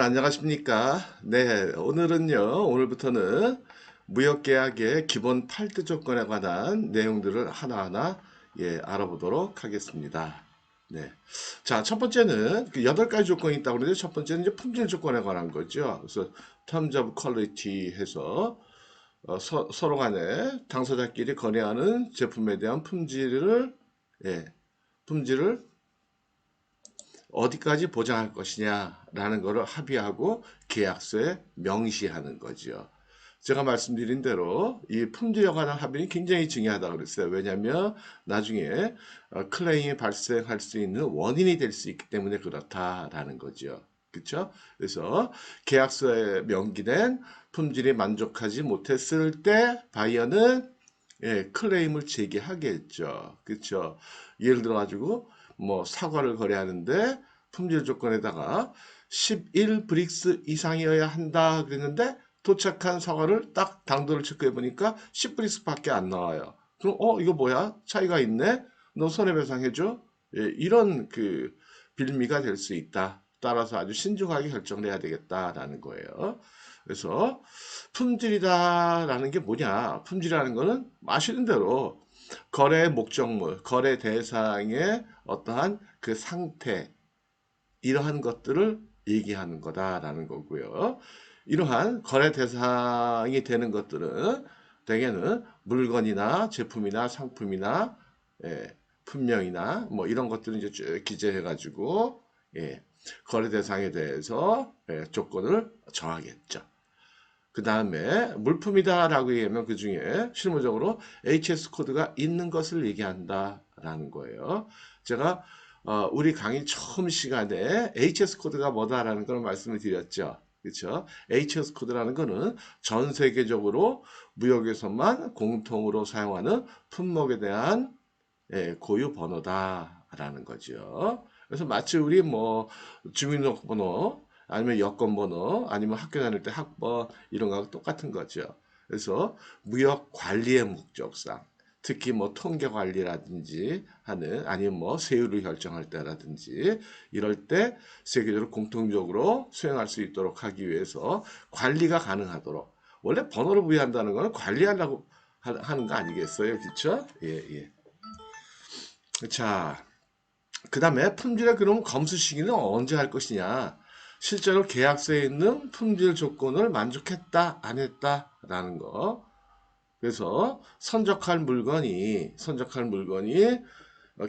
안녕하십니까? 네, 오늘부터는 무역계약의 기본 8대 조건에 관한 내용들을 하나하나 알아보도록 하겠습니다. 네. 자, 첫 번째는 그 8가지 조건이 있다고 그러는데 첫 번째는 이제 품질 조건에 관한 거죠. 그래서 Terms of Quality 해서 서로 간에 당사자끼리 거래하는 제품에 대한 예, 품질을 어디까지 보장할 것이냐라는 것을 합의하고 계약서에 명시하는 거죠. 제가 말씀드린 대로 이 품질에 관한 합의는 굉장히 중요하다고 그랬어요. 왜냐하면 나중에 클레임이 발생할 수 있는 원인이 될 수 있기 때문에 그렇다라는 거죠. 그렇죠? 그래서 계약서에 명기된 품질이 만족하지 못했을 때 바이어는 클레임을 제기하겠죠. 그렇죠? 예를 들어 가지고 뭐 사과를 거래하는데 품질 조건에다가 11 브릭스 이상이어야 한다 그랬는데 도착한 사과를 딱 당도를 체크해 보니까 10 브릭스밖에 안 나와요. 그럼 이거 뭐야? 차이가 있네. 너 손해배상 해줘. 이런 그 빌미가 될 수 있다. 따라서 아주 신중하게 결정을 해야 되겠다라는 거예요. 그래서 품질이다라는 게 뭐냐? 품질이라는 거는 아시는 대로 거래 목적물, 거래 대상의 어떠한 그 상태, 이러한 것들을 얘기하는 거다라는 거고요. 이러한 거래 대상이 되는 것들은 대개는 물건이나 제품이나 상품이나 품명이나 뭐 이런 것들을 이제 쭉 기재해가지고 거래 대상에 대해서 조건을 정하겠죠. 그 다음에 물품이다라고 얘기하면 그 중에 실무적으로 HS 코드가 있는 것을 얘기한다라는 거예요. 제가 우리 강의 처음 시간에 HS 코드가 뭐다라는 걸 말씀을 드렸죠. 그렇죠? HS 코드라는 거는 전 세계적으로 무역에서만 공통으로 사용하는 품목에 대한 고유 번호다라는 거죠. 그래서 마치 우리 뭐 주민등록번호 아니면 여권번호 아니면 학교 다닐 때 학번 이런 거하고 똑같은 거죠. 그래서 무역 관리의 목적상 특히 뭐 통계 관리라든지 하는 아니면 뭐 세율을 결정할 때라든지 이럴 때 세계적으로 공통적으로 수행할 수 있도록 하기 위해서 관리가 가능하도록 원래 번호를 부여한다는 거는 관리하려고 하는 거 아니겠어요? 그렇죠? 예, 예. 자, 그 다음에 품질의 그럼 검수 시기는 언제 할 것이냐? 실제로 계약서에 있는 품질 조건을 만족했다, 안 했다라는 거. 그래서 선적할 물건이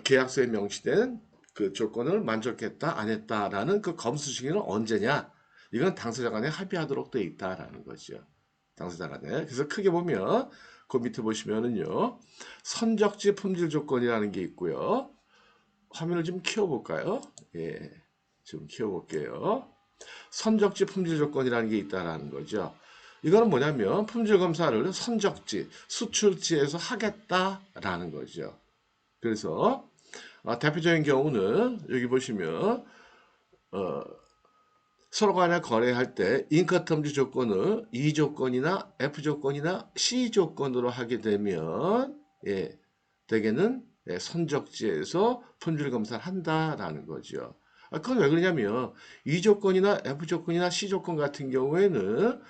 계약서에 명시된 그 조건을 만족했다, 안 했다라는 그 검수 시기는 언제냐? 이건 당사자 간에 합의하도록 되어 있다라는 거죠. 당사자 간에. 그래서 크게 보면 그 밑에 보시면은요. 선적지 품질 조건이라는 게 있고요. 화면을 좀 키워볼까요? 예, 좀 키워볼게요. 선적지 품질 조건이라는 게 있다라는 거죠. 이거는 뭐냐면 품질 검사를 선적지, 수출지에서 하겠다라는 거죠. 그래서 대표적인 경우는 여기 보시면 어, 서로 간에 거래할 때 인커텀즈 조건을 E 조건이나 F 조건이나 C 조건으로 하게 되면 대개는 선적지에서 품질 검사를 한다라는 거죠. 그건 왜 그러냐면 E 조건이나 F 조건이나 C 조건 같은 경우에는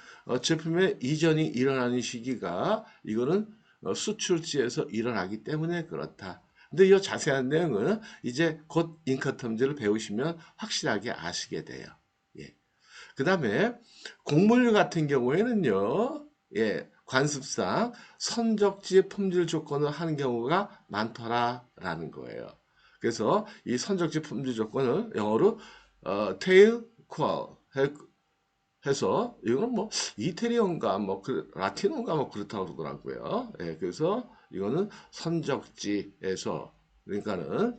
제품의 이전이 일어나는 시기가 이거는 수출지에서 일어나기 때문에 그렇다. 근데 이 자세한 내용은 이제 곧 인커텀즈를 배우시면 확실하게 아시게 돼요. 예. 그 다음에 곡물 같은 경우에는요, 관습상 선적지 품질 조건을 하는 경우가 많더라라는 거예요. 그래서 이 선적지 품질 조건을 영어로 tail qual 해서 이거는 뭐 이태리어인가 뭐 라틴어인가 뭐 그렇다고 그러더라고요. 그래서 이거는 선적지에서 그러니까는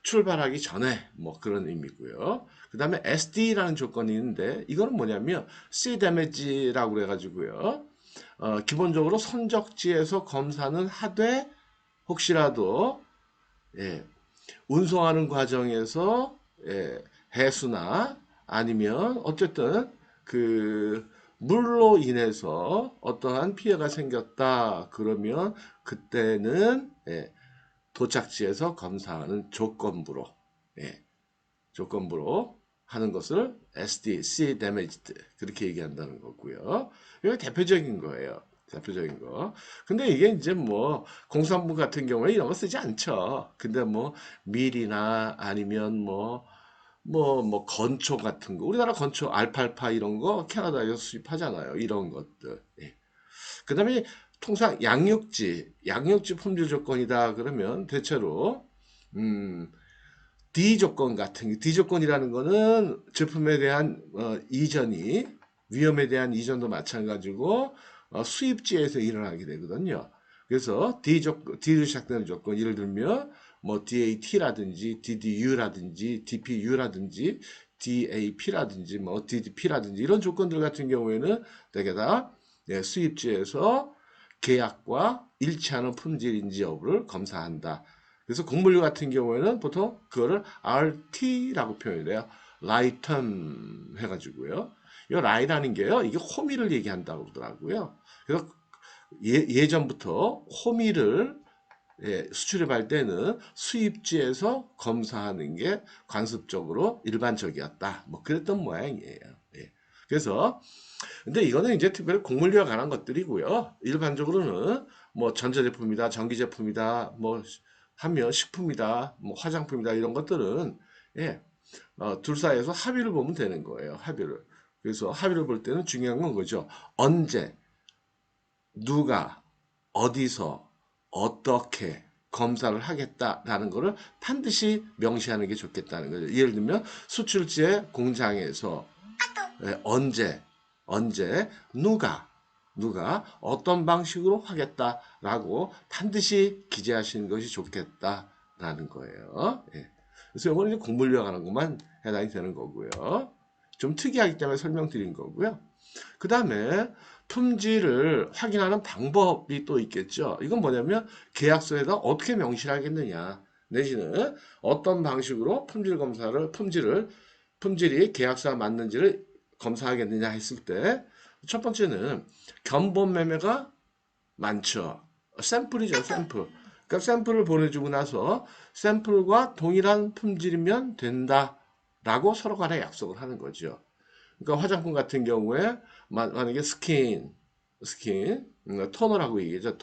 출발하기 전에 뭐 그런 의미고요. 그 다음에 SD라는 조건이 있는데 이거는 뭐냐면 C damage라고 그래가지고요. 기본적으로 선적지에서 검사는 하되 혹시라도 예, 운송하는 과정에서 해수나 아니면 어쨌든 그 물로 인해서 어떠한 피해가 생겼다 그러면 그때는 도착지에서 검사하는 조건부로 예, 조건부로 하는 것을 SD, C damaged 그렇게 얘기한다는 거고요. 이거 대표적인 거예요. 대표적인 거. 근데 이게 이제 뭐 공산부 같은 경우에 이런 거 쓰지 않죠. 근데 뭐 밀이나 아니면 뭐 건초 같은 거, 우리나라 건초 알팔파 이런 거 캐나다에서 수입하잖아요. 이런 것들. 예. 그다음에 통상 양육지 품질 조건이다 그러면 대체로 음, D 조건 같은 게, D 조건이라는 거는 제품에 대한 이전이 위험에 대한 이전도 마찬가지고 수입지에서 일어나게 되거든요. 그래서 D로 시작되는 조건, 예를 들면 뭐 DAT라든지 DDU라든지 DPU라든지 DAP라든지 뭐 DDP라든지 이런 조건들 같은 경우에는 대개 다 수입지에서 계약과 일치하는 품질인지 여부를 검사한다. 그래서 곡물류 같은 경우에는 보통 그거를 RT라고 표현을 해요. 라이턴 해가지고요. 이 라이라는 게요, 이게 호미를 얘기한다고 그러더라고요. 그래서 예전부터 호미를 수출입할 때는 수입지에서 검사하는 게 관습적으로 일반적이었다. 뭐 그랬던 모양이에요. 예. 그래서 근데 이거는 이제 특별히 곡물류와 관한 것들이고요. 일반적으로는 뭐 전자제품이다, 전기제품이다, 뭐 하면 식품이다, 뭐 화장품이다 이런 것들은 예, 둘 사이에서 합의를 보면 되는 거예요. 합의를. 그래서 합의를 볼 때는 중요한 건 그죠. 언제, 누가, 어디서, 어떻게 검사를 하겠다라는 거를 반드시 명시하는 게 좋겠다는 거죠. 예를 들면 수출지의 공장에서 언제, 누가 어떤 방식으로 하겠다라고 반드시 기재하시는 것이 좋겠다라는 거예요. 예. 그래서 이거는 이제 곡물류와 관한 것만 해당이 되는 거고요. 좀 특이하기 때문에 설명드린 거고요. 그 다음에 품질을 확인하는 방법이 또 있겠죠. 이건 뭐냐면 계약서에다 어떻게 명시를 하겠느냐, 내지는 어떤 방식으로 품질이 계약서와 맞는지를 검사하겠느냐 했을 때, 첫 번째는 견본 매매가 많죠. 샘플이죠, 샘플. 그러니까 샘플을 보내주고 나서 샘플과 동일한 품질이면 된다라고 서로 간에 약속을 하는 거죠. 그러니까 화장품 같은 경우에 만약에 토너라고 얘기하죠.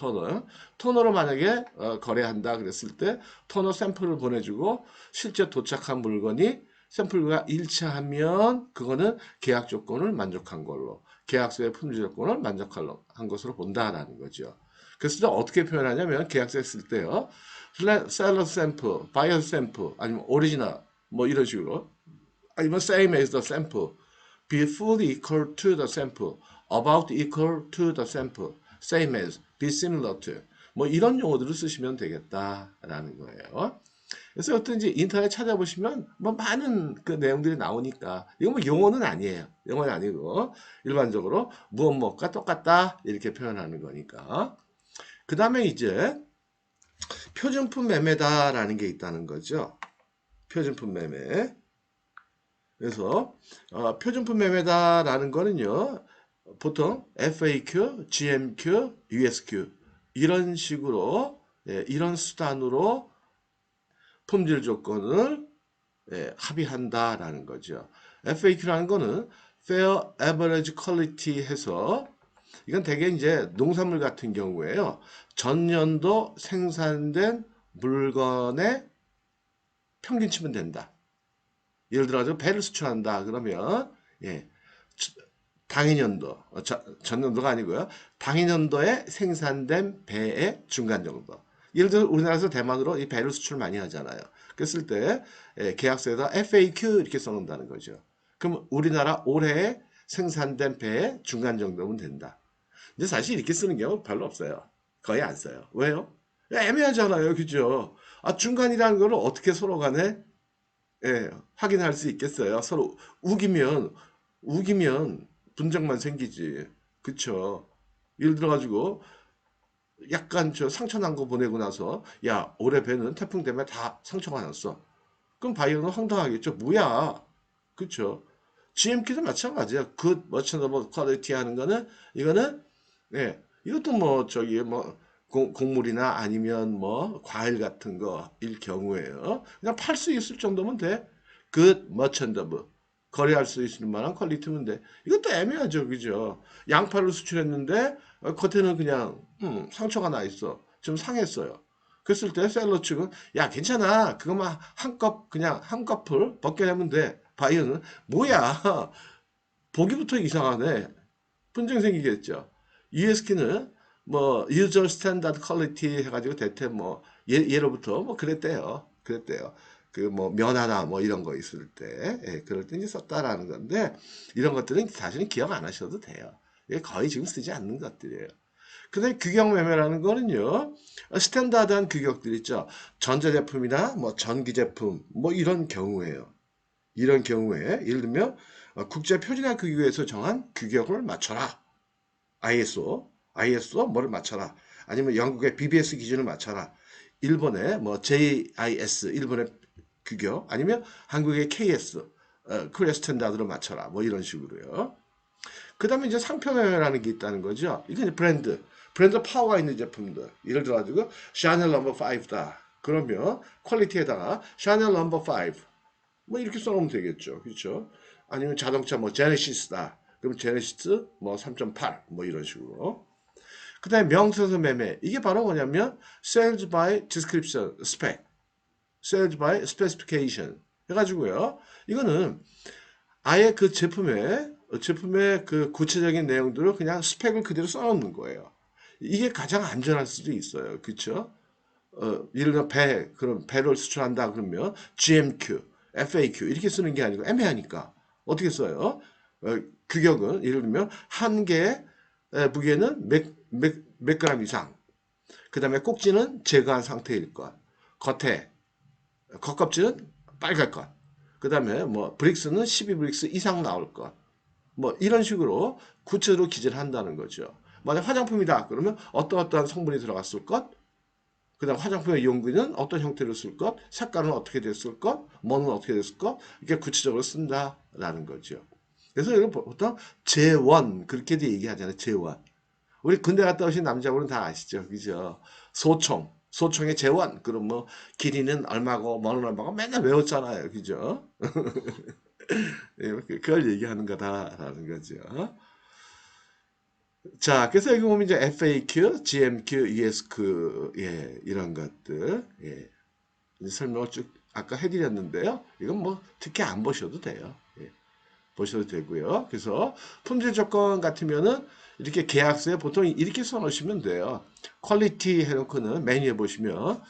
토너로 만약에 거래한다 그랬을 때 토너 샘플을 보내주고 실제 도착한 물건이 샘플과 일치하면 그거는 계약 조건을 만족한 걸로, 계약서의 품질 조건을 만족한 것으로 본다라는 거죠. 그래서 어떻게 표현하냐면 계약서 했을 때요, 셀러 샘플, 바이어 샘플, 아니면 오리지널 뭐 이런 식으로, 아니면 same as the sample, be fully equal to the sample, about equal to the sample, same as, be similar to, 뭐 이런 용어들을 쓰시면 되겠다라는 거예요. 그래서 어떤지 인터넷 찾아보시면 뭐 많은 그 내용들이 나오니까, 이거 뭐 용어는 아니에요. 용어는 아니고 일반적으로 무엇과 똑같다 이렇게 표현하는 거니까. 그 다음에 이제 표준품 매매다라는 게 있다는 거죠. 표준품 매매. 그래서 표준품 매매다라는 거는요, 보통 FAQ, GMQ, USQ 이런 식으로 이런 수단으로 품질 조건을 합의한다라는 거죠. FAQ라는 거는 Fair Average Quality 해서, 이건 대개 이제 농산물 같은 경우에요, 전년도 생산된 물건의 평균 치면 된다. 예를 들어서 배를 수출한다 그러면 예, 당해년도, 전년도가 아니고요, 당해년도에 생산된 배의 중간 정도. 예를 들어 우리나라에서 대만으로 이 배를 수출 많이 하잖아요. 그랬을 때 계약서에다 FAQ 이렇게 써놓는다는 거죠. 그럼 우리나라 올해 생산된 배의 중간 정도면 된다. 근데 사실 이렇게 쓰는 경우 별로 없어요. 거의 안 써요. 왜요? 애매하잖아요. 그죠? 중간이라는 거를 어떻게 서로 간에 확인할 수 있겠어요. 서로 우기면 분쟁만 생기지. 그쵸? 예를 들어가지고 약간 저 상처 난 거 보내고 나서 야, 올해 배는 태풍 때문에 다 상처가 났어. 그럼 바이어는 황당하겠죠. 뭐야? 그쵸? GMK도 마찬가지야. 굿 머천더블 퀄리티 하는 거는, 이거는 이것도 뭐 저기 뭐 곡물이나 아니면 뭐 과일 같은 거일 경우에요. 그냥 팔 수 있을 정도면 돼. 굿 머천더블. 거래할 수 있을 만한 퀄리티면 돼. 이것도 애매하죠, 그죠? 양파를 수출했는데 겉에는 그냥 상처가 나 있어. 좀 상했어요. 그랬을 때 셀러 측은 야 괜찮아, 그거만 그냥 한 컵을 벗겨내면 돼. 바이어는 뭐야, 보기부터 이상하네. 분쟁 생기겠죠. ESK는 뭐 유저 스탠다드 퀄리티 해가지고 대체 뭐 예로부터 뭐 그랬대요. 그 뭐 면하나 뭐 이런 거 있을 때, 예, 그럴 때 이제 썼다라는 건데, 이런 것들은 사실은 기억 안 하셔도 돼요. 이게 거의 지금 쓰지 않는 것들이에요. 근데 규격 매매라는 거는요, 스탠다드한 규격들 있죠. 전자제품이나 뭐 전기제품 뭐 이런 경우에요. 이런 경우에 예를 들면 국제 표준화 규격에서 정한 규격을 맞춰라. ISO 뭐를 맞춰라. 아니면 영국의 BBS 기준을 맞춰라. 일본의 뭐 JIS 일본의 규격, 아니면 한국의 KS 코리아 스탠다드로 맞춰라. 뭐 이런 식으로요. 그 다음에 이제 상표명이라는 게 있다는 거죠. 이게 이제 브랜드 파워가 있는 제품들. 예를 들어가지고 샤넬 넘버 5다. 그러면 퀄리티에다가 샤넬 넘버 5. 뭐 이렇게 써놓으면 되겠죠. 그렇죠? 아니면 자동차 뭐 제네시스다. 그럼 제네시스 뭐 3.8 뭐 이런 식으로. 그 다음에 명세서 매매. 이게 바로 뭐냐면 sales by description, spec, sales by specification 해가지고요. 이거는 아예 그 제품의 그 구체적인 내용들을 그냥 스펙을 그대로 써놓는 거예요. 이게 가장 안전할 수도 있어요. 그렇죠? 예를 들어 그럼 배를 수출한다 그러면 GMQ, FAQ 이렇게 쓰는 게 아니고 애매하니까 어떻게 써요? 규격은 예를 들면 한 개의 무게는 몇 그램 이상, 그 다음에 꼭지는 제거한 상태일 것, 겉껍질은 빨갈 것, 그 다음에 뭐 브릭스는 12브릭스 이상 나올 것, 뭐 이런 식으로 구체적으로 기재를 한다는 거죠. 만약 화장품이다 그러면 어떠한 성분이 들어갔을 것, 그 다음 화장품의 용기는 어떤 형태로 쓸 것, 색깔은 어떻게 됐을 것, 뭐는 어떻게 됐을 것, 이렇게 구체적으로 쓴다라는 거죠. 그래서 이걸 보통 재원 그렇게도 얘기하잖아요. 재원. 우리 군대 갔다 오신 남자분은 다 아시죠, 그죠? 소총의 재원. 그럼 뭐 길이는 얼마고 뭐는 얼마고 맨날 외웠잖아요, 그죠? 그걸 얘기하는 거다라는 거죠. 자, 그래서 여기 보면 이제 FAQ, GMQ, ESQ, 예, 이런 것들, 예, 설명을 쭉 아까 해드렸는데요. 이건 뭐 특히 안 보셔도 돼요. 예, 보셔도 되고요. 그래서 품질 조건 같으면은 이렇게 계약서에 보통 이렇게 써놓으시면 돼요. 퀄리티 해놓고는 메뉴에 보시면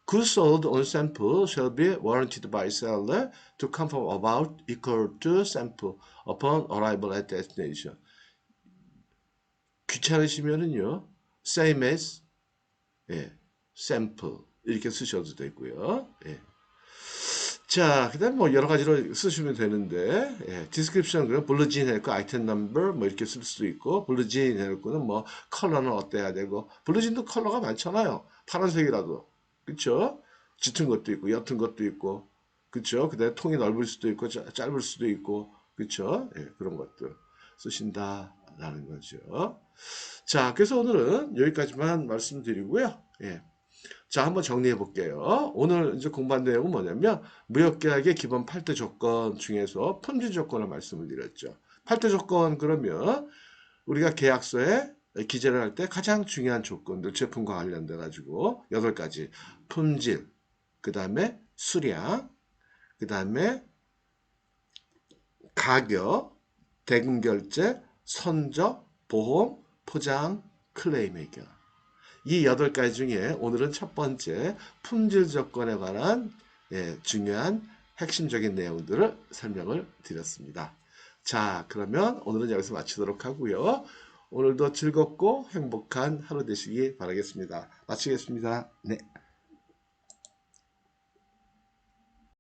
goods sold on sample shall be warranted by seller to confirm about equal to sample upon arrival at destination. 귀찮으시면은요, same as, 예, sample 이렇게 쓰셔도 되고요. 예. 자, 그다음 뭐 여러 가지로 쓰시면 되는데, 예, description 그럼 블루진 해놓고 아이템 넘버 뭐 이렇게 쓸 수도 있고, 블루진 해놓고는 뭐 컬러는 어때야 되고, 블루진도 컬러가 많잖아요. 파란색이라도, 그렇죠? 짙은 것도 있고, 옅은 것도 있고, 그렇죠? 그다음에 통이 넓을 수도 있고, 짧을 수도 있고, 그렇죠? 예, 그런 것들 쓰신다라는 거죠. 자, 그래서 오늘은 여기까지만 말씀드리고요. 예. 자, 한번 정리해 볼게요. 오늘 이제 공부한 내용은 뭐냐면, 무역계약의 기본 8대 조건 중에서 품질 조건을 말씀을 드렸죠. 8대 조건 그러면 우리가 계약서에 기재를 할 때 가장 중요한 조건들, 제품과 관련돼 가지고 8가지. 품질, 그 다음에 수량, 그 다음에 가격, 대금 결제, 선적, 보험, 포장, 클레임 해결. 이 8가지 중에 오늘은 첫 번째 품질 조건에 관한, 예, 중요한 핵심적인 내용들을 설명을 드렸습니다. 자, 그러면 오늘은 여기서 마치도록 하고요. 오늘도 즐겁고 행복한 하루 되시기 바라겠습니다. 마치겠습니다. 네.